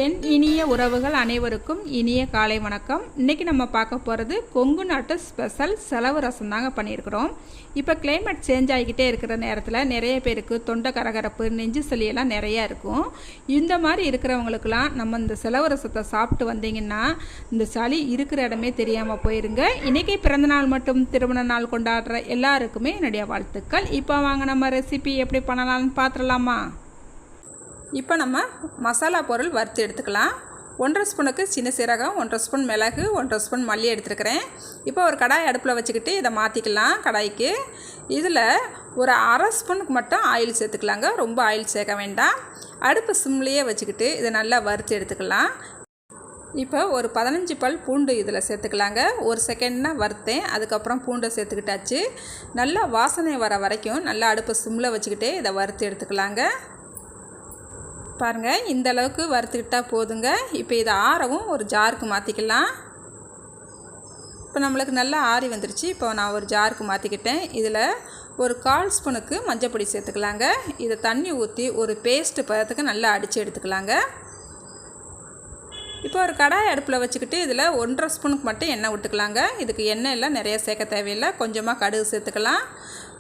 என் இனிய உறவுகள் அனைவருக்கும் இனிய காலை வணக்கம். இன்றைக்கி நம்ம பார்க்க போகிறது கொங்கு நாட்டு ஸ்பெஷல் செலவு ரசம் தாங்க பண்ணியிருக்கிறோம். இப்போ கிளைமேட் சேஞ்ச் ஆகிக்கிட்டே இருக்கிற நேரத்தில் நிறைய பேருக்கு தொண்டை கரகரப்பு, நெஞ்சு சளியெல்லாம் நிறையா இருக்கும். இந்த மாதிரி இருக்கிறவங்களுக்கெல்லாம் நம்ம இந்த செலவு ரசத்தை சாப்பிட்டு வந்தீங்கன்னா இந்த சளி இருக்கிற இடமே தெரியாமல் போயிருங்க. இன்றைக்கி பிறந்தநாள் மற்றும் திருமண நாள் கொண்டாடுற எல்லாருக்குமே என்னுடைய வாழ்த்துக்கள். இப்போ வாங்க நம்ம ரெசிபி எப்படி பண்ணலாம்னு பார்த்துடலாமா? இப்போ நம்ம மசாலா பொருள் வறுத்து எடுத்துக்கலாம். 1.5 ஸ்பூனுக்கு சின்ன சீரகம், 1.5 ஸ்பூன் மிளகு, 1.5 ஸ்பூன் மல்லி எடுத்துருக்கிறேன். இப்போ ஒரு கடாய் அடுப்பில் வச்சுக்கிட்டு இதை மாற்றிக்கலாம். கடாய்க்கு இதில் ஒரு 1/2 ஸ்பூனுக்கு மட்டும் ஆயில் சேர்த்துக்கலாங்க. ரொம்ப ஆயில் சேர்க்க வேண்டாம். அடுப்பு சிம்லேயே வச்சுக்கிட்டு இதை நல்லா வறுத்து எடுத்துக்கலாம். இப்போ ஒரு 15 பல் பூண்டு இதில் சேர்த்துக்கலாங்க. ஒரு செகண்ட்னா வறுத்தேன், அதுக்கப்புறம் பூண்டை சேர்த்துக்கிட்டாச்சு. நல்லா வாசனை வர வரைக்கும் நல்லா அடுப்பு சிம்மில் வச்சுக்கிட்டே இதை வறுத்து எடுத்துக்கலாங்க. பாருங்கள், இந்த அளவுக்கு வறுத்துக்கிட்டால் போதுங்க. இப்போ இதை ஆறவும் ஒரு ஜாருக்கு மாற்றிக்கலாம். இப்போ நம்மளுக்கு நல்லா ஆறி வந்துருச்சு. இப்போ நான் ஒரு ஜாருக்கு மாற்றிக்கிட்டேன். இதில் ஒரு 1/4 ஸ்பூனுக்கு மஞ்சள் சேர்த்துக்கலாங்க. இதை தண்ணி ஊற்றி ஒரு பேஸ்ட்டு பதத்துக்கு நல்லா அடித்து எடுத்துக்கலாங்க. இப்போ ஒரு கடாய் அடுப்பில் வச்சுக்கிட்டு இதில் 1.5 ஸ்பூனுக்கு மட்டும் எண்ணெய் விட்டுக்கலாங்க. இதுக்கு எண்ணெய் எல்லாம் நிறைய சேர்க்க தேவையில்லை. கொஞ்சமாக கடுகு சேர்த்துக்கலாம்.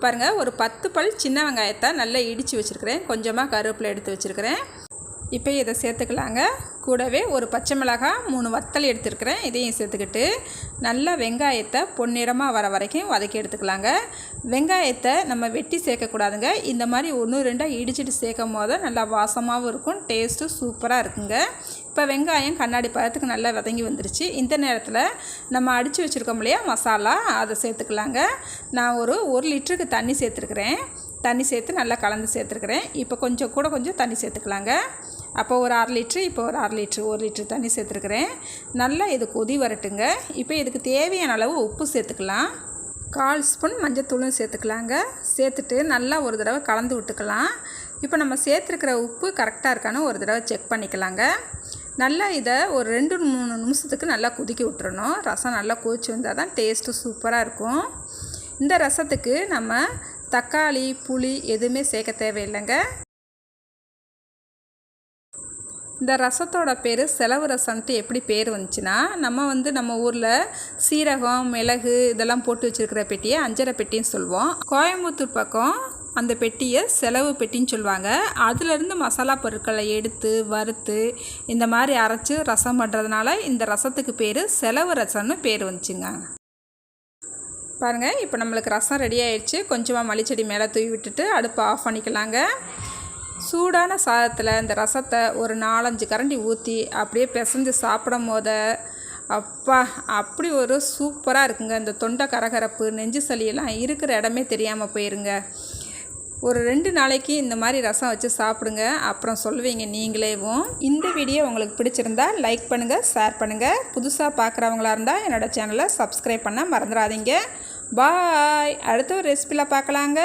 பாருங்கள், ஒரு 10 பல் சின்ன வெங்காயத்தை நல்லா இடித்து வச்சுருக்கிறேன். கொஞ்சமாக கருவேப்பிலை எடுத்து வச்சுருக்கிறேன். இப்போ இதை சேர்த்துக்கலாங்க. கூடவே ஒரு பச்சை மிளகாய், 3 வத்தல் எடுத்துருக்கிறேன். இதையும் சேர்த்துக்கிட்டு நல்லா வெங்காயத்தை பொன்னிறமாக வர வரைக்கும் வதக்கி எடுத்துக்கலாங்க. வெங்காயத்தை நம்ம வெட்டி சேர்க்கக்கூடாதுங்க. இந்த மாதிரி 1-2 இடிச்சிட்டு சேர்க்கும் போது நல்லா வாசமாகவும் இருக்கும், டேஸ்ட்டும் சூப்பராக இருக்குங்க. இப்போ வெங்காயம் கண்ணாடி பழத்துக்கு நல்லா வதங்கி வந்துருச்சு. இந்த நேரத்தில் நம்ம அடித்து வச்சுருக்கோம் இல்லையா மசாலா, அதை சேர்த்துக்கலாங்க. நான் ஒரு 1 லிட்டருக்கு தண்ணி சேர்த்துருக்குறேன். தண்ணி சேர்த்து நல்லா கலந்து சேர்த்துருக்குறேன். இப்போ கொஞ்சம் தண்ணி சேர்த்துக்கலாங்க. அப்போ ஒரு 1/2 லிட்ரு, இப்போ ஒரு 1 லிட்ரு தண்ணி சேர்த்துருக்குறேன். நல்லா இது கொதி வரட்டுங்க. இப்போ இதுக்கு தேவையான அளவு உப்பு சேர்த்துக்கலாம். 1/4 ஸ்பூன் மஞ்சத்தூளும் சேர்த்துக்கலாங்க. சேர்த்துட்டு நல்லா ஒரு தடவை கலந்து விட்டுக்கலாம். இப்போ நம்ம சேர்த்துருக்கிற உப்பு கரெக்டாக இருக்கான்னு ஒரு தடவை செக் பண்ணிக்கலாங்க. நல்லா இதை ஒரு 2-3 நிமிஷத்துக்கு நல்லா கொதிக்க விட்டுறணும். ரசம் நல்லா கொதிச்சு வந்தால் தான் டேஸ்ட்டு சூப்பராக இருக்கும். இந்த ரசத்துக்கு நம்ம தக்காளி, புளி எதுவுமே சேர்க்க தேவையில்லைங்க. இந்த ரசத்தோட பேர் செலவு ரசம்ன்ட்டு எப்படி பேர் வந்துச்சுன்னா, நம்ம ஊரில் சீரகம், மிளகு இதெல்லாம் போட்டு வச்சுருக்கிற பெட்டியை அஞ்சரை பெட்டின்னு சொல்லுவோம். கோயம்புத்தூர் பக்கம் அந்த பெட்டியை செலவு பெட்டின்னு சொல்லுவாங்க. அதிலிருந்து மசாலா பொருட்களை எடுத்து வறுத்து இந்த மாதிரி அரைச்சி ரசம் பண்ணுறதுனால இந்த ரசத்துக்கு பேர் செலவு ரசம்னு பேர் வந்துச்சுங்க. பாருங்கள், இப்போ நம்மளுக்கு ரசம் ரெடி ஆயிடுச்சு. கொஞ்சமாக மல்லிச்செடி மேலே தூவி விட்டுட்டு அடுப்பை ஆஃப் பண்ணிக்கலாங்க. சூடான சாதத்தில் இந்த ரசத்தை ஒரு 4-5 கரண்டி ஊற்றி அப்படியே பிசைஞ்சு சாப்பிடும் போது அப்பா அப்படி ஒரு சூப்பராக இருக்குங்க. இந்த தொண்டை கரகரப்பு, நெஞ்சு சளியெல்லாம் இருக்கிற இடமே தெரியாமல் போயிருங்க. ஒரு 2 நாளைக்கு இந்த மாதிரி ரசம் வச்சு சாப்பிடுங்க, அப்புறம் சொல்லுவீங்க நீங்களேவும். இந்த வீடியோ உங்களுக்கு பிடிச்சிருந்தா லைக் பண்ணுங்கள், ஷேர் பண்ணுங்கள். புதுசாக பார்க்குறவங்களா இருந்தால் என்னோடய சேனலை சப்ஸ்கிரைப் பண்ண மறந்துடாதீங்க. பாய். அடுத்த ஒரு ரெசிபியில் பார்க்கலாங்க.